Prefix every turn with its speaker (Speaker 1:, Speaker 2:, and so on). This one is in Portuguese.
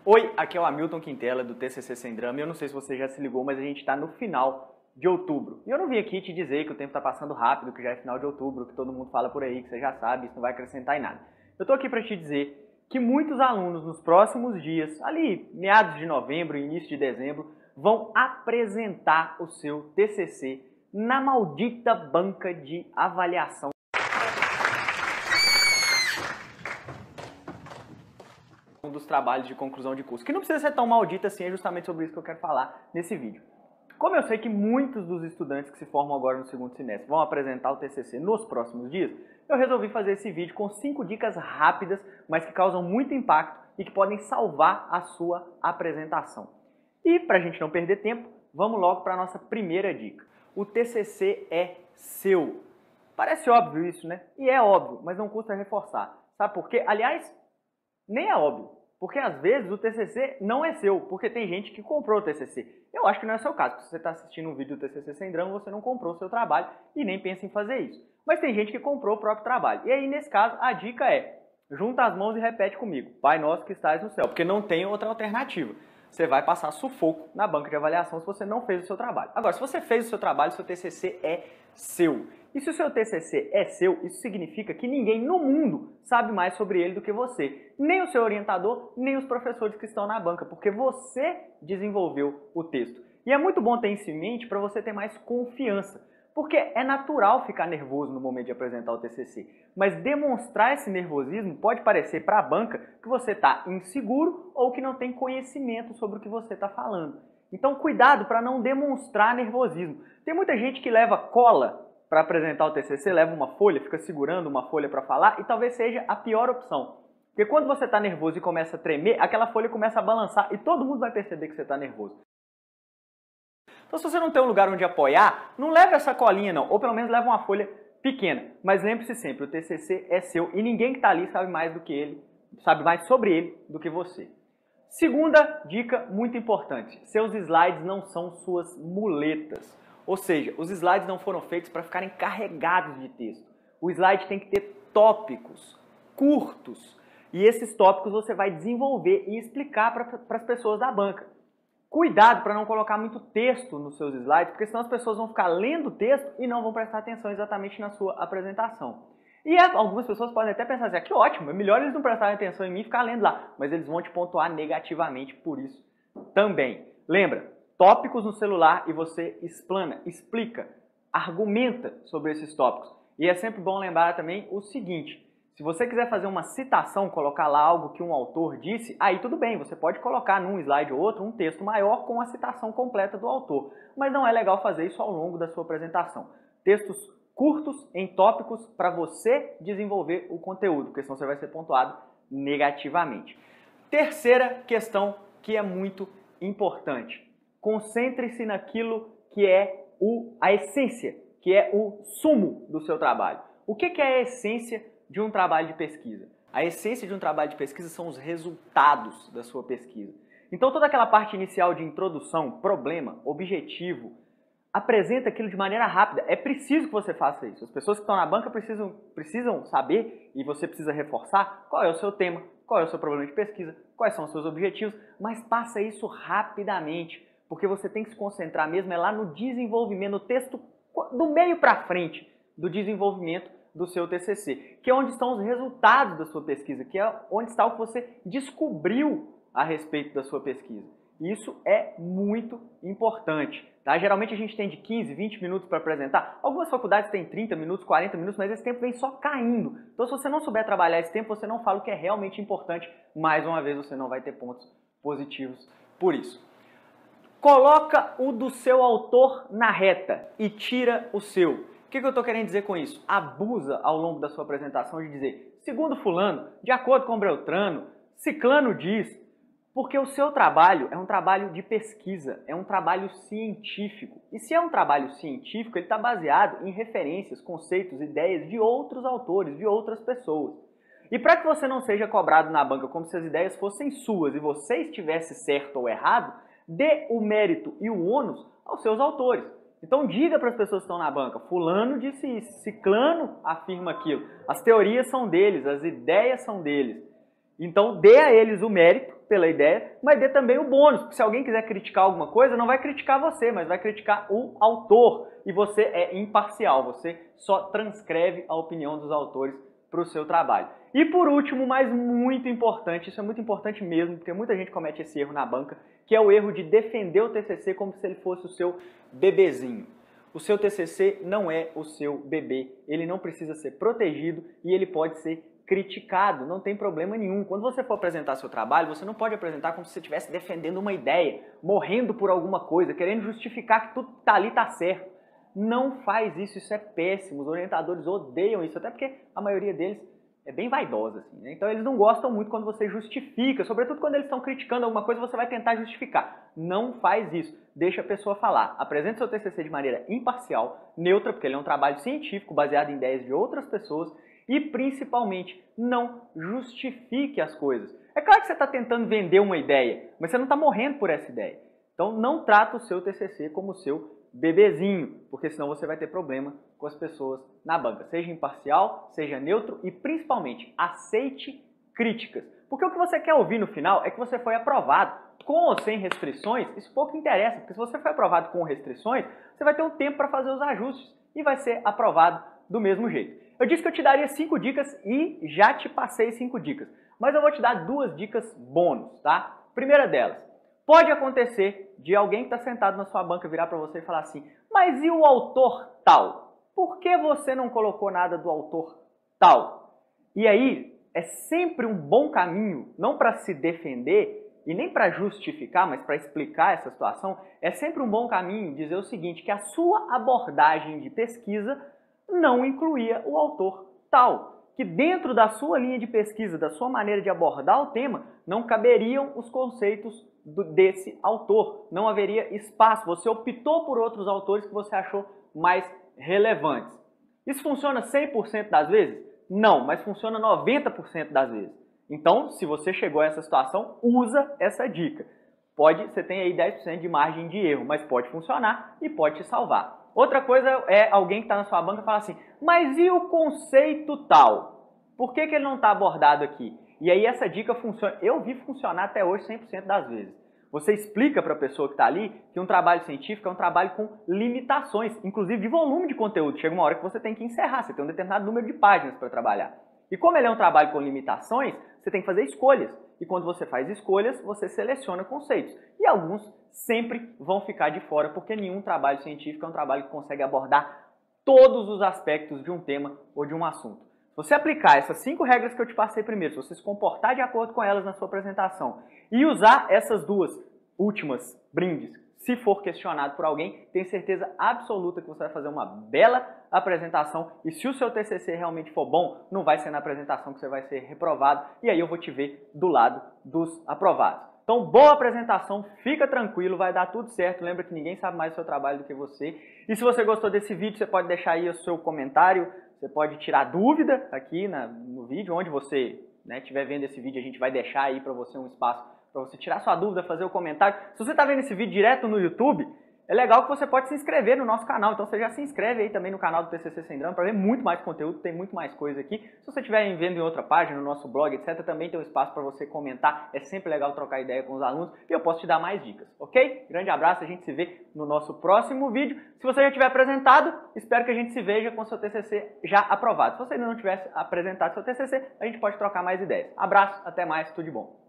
Speaker 1: Oi, aqui é o Hamilton Quintela do TCC Sem Drama e eu não sei se você já se ligou, mas a gente está no final de outubro. E eu não vim aqui te dizer que o tempo está passando rápido, que já é final de outubro, que todo mundo fala por aí, que você já sabe, isso não vai acrescentar em nada. Eu estou aqui para te dizer que muitos alunos nos próximos dias, ali meados de novembro, início de dezembro, vão apresentar o seu TCC na maldita banca de avaliação dos trabalhos de conclusão de curso, que não precisa ser tão maldita assim, é justamente sobre isso que eu quero falar nesse vídeo. Como eu sei que muitos dos estudantes que se formam agora no segundo semestre vão apresentar o TCC nos próximos dias, eu resolvi fazer esse vídeo com 5 dicas rápidas, mas que causam muito impacto e que podem salvar a sua apresentação. E para a gente não perder tempo, vamos logo para a nossa primeira dica. O TCC é seu. Parece óbvio isso, né? E é óbvio, mas não custa reforçar. Sabe por quê? Aliás, nem é óbvio. Porque às vezes o TCC não é seu, porque tem gente que comprou o TCC. Eu acho que não é o seu caso, porque se você está assistindo um vídeo do TCC Sem Drama, você não comprou o seu trabalho e nem pensa em fazer isso. Mas tem gente que comprou o próprio trabalho. E aí, nesse caso, a dica é, junta as mãos e repete comigo, Pai nosso que estás no céu, porque não tem outra alternativa. Você vai passar sufoco na banca de avaliação se você não fez o seu trabalho. Agora, se você fez o seu trabalho, seu TCC é seu. E se o seu TCC é seu, isso significa que ninguém no mundo sabe mais sobre ele do que você. Nem o seu orientador, nem os professores que estão na banca, porque você desenvolveu o texto. E é muito bom ter isso em mente para você ter mais confiança. Porque é natural ficar nervoso no momento de apresentar o TCC. Mas demonstrar esse nervosismo pode parecer para a banca que você está inseguro ou que não tem conhecimento sobre o que você está falando. Então cuidado para não demonstrar nervosismo. Tem muita gente que leva cola para apresentar o TCC, leva uma folha, fica segurando uma folha para falar e talvez seja a pior opção. Porque quando você está nervoso e começa a tremer, aquela folha começa a balançar e todo mundo vai perceber que você está nervoso. Então se você não tem um lugar onde apoiar, não leve essa colinha não, ou pelo menos leva uma folha pequena. Mas lembre-se sempre, o TCC é seu e ninguém que está ali sabe mais do que ele, sabe mais sobre ele do que você. Segunda dica muito importante, seus slides não são suas muletas. Ou seja, os slides não foram feitos para ficarem carregados de texto. O slide tem que ter tópicos curtos. E esses tópicos você vai desenvolver e explicar para as pessoas da banca. Cuidado para não colocar muito texto nos seus slides, porque senão as pessoas vão ficar lendo o texto e não vão prestar atenção exatamente na sua apresentação. E algumas pessoas podem até pensar assim, que ótimo, é melhor eles não prestarem atenção em mim e ficar lendo lá. Mas eles vão te pontuar negativamente por isso também. Lembra? Tópicos no celular e você explana, explica, argumenta sobre esses tópicos. E é sempre bom lembrar também o seguinte, se você quiser fazer uma citação, colocar lá algo que um autor disse, aí tudo bem, você pode colocar num slide ou outro um texto maior com a citação completa do autor. Mas não é legal fazer isso ao longo da sua apresentação. Textos curtos em tópicos para você desenvolver o conteúdo, porque senão você vai ser pontuado negativamente. Terceira questão que é muito importante. Concentre-se naquilo que é a essência, que é o sumo do seu trabalho. O que é a essência de um trabalho de pesquisa? A essência de um trabalho de pesquisa são os resultados da sua pesquisa. Então toda aquela parte inicial de introdução, problema, objetivo, apresenta aquilo de maneira rápida. É preciso que você faça isso. As pessoas que estão na banca precisam saber, e você precisa reforçar, qual é o seu tema, qual é o seu problema de pesquisa, quais são os seus objetivos, mas passa isso rapidamente. Porque você tem que se concentrar mesmo lá no desenvolvimento, no texto do meio para frente do desenvolvimento do seu TCC, que é onde estão os resultados da sua pesquisa, que é onde está o que você descobriu a respeito da sua pesquisa. Isso é muito importante. Tá? Geralmente a gente tem de 15, 20 minutos para apresentar. Algumas faculdades têm 30 minutos, 40 minutos, mas esse tempo vem só caindo. Então se você não souber trabalhar esse tempo, você não fala o que é realmente importante. Mais uma vez, você não vai ter pontos positivos por isso. Coloca o do seu autor na reta e tira o seu. O que eu estou querendo dizer com isso? Abusa ao longo da sua apresentação de dizer, segundo fulano, de acordo com Beltrano, ciclano diz, porque o seu trabalho é um trabalho de pesquisa, é um trabalho científico. E se é um trabalho científico, ele está baseado em referências, conceitos, ideias de outros autores, de outras pessoas. E para que você não seja cobrado na banca como se as ideias fossem suas e você estivesse certo ou errado, dê o mérito e o ônus aos seus autores. Então diga para as pessoas que estão na banca, fulano disse isso, ciclano afirma aquilo. As teorias são deles, as ideias são deles. Então dê a eles o mérito pela ideia, mas dê também o bônus, porque se alguém quiser criticar alguma coisa, não vai criticar você, mas vai criticar o autor, e você é imparcial, você só transcreve a opinião dos autores para o seu trabalho. E por último, mas muito importante, isso é muito importante mesmo, porque muita gente comete esse erro na banca, que é o erro de defender o TCC como se ele fosse o seu bebezinho. O seu TCC não é o seu bebê, ele não precisa ser protegido e ele pode ser criticado, não tem problema nenhum. Quando você for apresentar seu trabalho, você não pode apresentar como se você estivesse defendendo uma ideia, morrendo por alguma coisa, querendo justificar que tudo que está ali está certo. Não faz isso, isso é péssimo, os orientadores odeiam isso, até porque a maioria deles é bem vaidosa, assim, né? Então eles não gostam muito quando você justifica, sobretudo quando eles estão criticando alguma coisa, você vai tentar justificar. Não faz isso, deixa a pessoa falar. Apresente seu TCC de maneira imparcial, neutra, porque ele é um trabalho científico baseado em ideias de outras pessoas, e principalmente não justifique as coisas. É claro que você está tentando vender uma ideia, mas você não está morrendo por essa ideia. Então não trata o seu TCC como o seu bebezinho, porque senão você vai ter problema com as pessoas na banca. Seja imparcial, seja neutro e principalmente aceite críticas. Porque o que você quer ouvir no final é que você foi aprovado. Com ou sem restrições, isso pouco interessa, porque se você foi aprovado com restrições, você vai ter um tempo para fazer os ajustes e vai ser aprovado do mesmo jeito. Eu disse que eu te daria 5 dicas e já te passei 5 dicas, mas eu vou te dar 2 dicas bônus, tá? Primeira delas, pode acontecer de alguém que está sentado na sua banca virar para você e falar assim, mas e o autor tal? Por que você não colocou nada do autor tal? E aí, é sempre um bom caminho, não para se defender e nem para justificar, mas para explicar essa situação, é sempre um bom caminho dizer o seguinte, que a sua abordagem de pesquisa não incluía o autor tal, que dentro da sua linha de pesquisa, da sua maneira de abordar o tema, não caberiam os conceitos desse autor, não haveria espaço, você optou por outros autores que você achou mais relevantes. Isso funciona 100% das vezes? Não, mas funciona 90% das vezes. Então, se você chegou a essa situação, usa essa dica. Você tem aí 10% de margem de erro, mas pode funcionar e pode te salvar. Outra coisa é alguém que está na sua banca e fala assim, mas e o conceito tal? Por que ele não está abordado aqui? E aí essa dica funciona, eu vi funcionar até hoje 100% das vezes. Você explica para a pessoa que está ali que um trabalho científico é um trabalho com limitações, inclusive de volume de conteúdo. Chega uma hora que você tem que encerrar, você tem um determinado número de páginas para trabalhar. E como ele é um trabalho com limitações, você tem que fazer escolhas. E quando você faz escolhas, você seleciona conceitos. E alguns sempre vão ficar de fora, porque nenhum trabalho científico é um trabalho que consegue abordar todos os aspectos de um tema ou de um assunto. Se você aplicar essas 5 regras que eu te passei primeiro, se você se comportar de acordo com elas na sua apresentação e usar essas 2 últimas brindes, se for questionado por alguém, tenho certeza absoluta que você vai fazer uma bela apresentação e se o seu TCC realmente for bom, não vai ser na apresentação que você vai ser reprovado e aí eu vou te ver do lado dos aprovados. Então, boa apresentação, fica tranquilo, vai dar tudo certo. Lembra que ninguém sabe mais do seu trabalho do que você. E se você gostou desse vídeo, você pode deixar aí o seu comentário, você pode tirar dúvida aqui no vídeo, onde você estiver vendo esse vídeo, a gente vai deixar aí para você um espaço para você tirar sua dúvida, fazer o comentário. Se você está vendo esse vídeo direto no YouTube, é legal que você pode se inscrever no nosso canal. Então você já se inscreve aí também no canal do TCC Sem Drama para ver muito mais conteúdo, tem muito mais coisa aqui. Se você estiver vendo em outra página, no nosso blog, etc., também tem um espaço para você comentar. É sempre legal trocar ideia com os alunos e eu posso te dar mais dicas, ok? Grande abraço, a gente se vê no nosso próximo vídeo. Se você já tiver apresentado, espero que a gente se veja com seu TCC já aprovado. Se você ainda não tivesse apresentado seu TCC, a gente pode trocar mais ideias. Abraço, até mais, tudo de bom.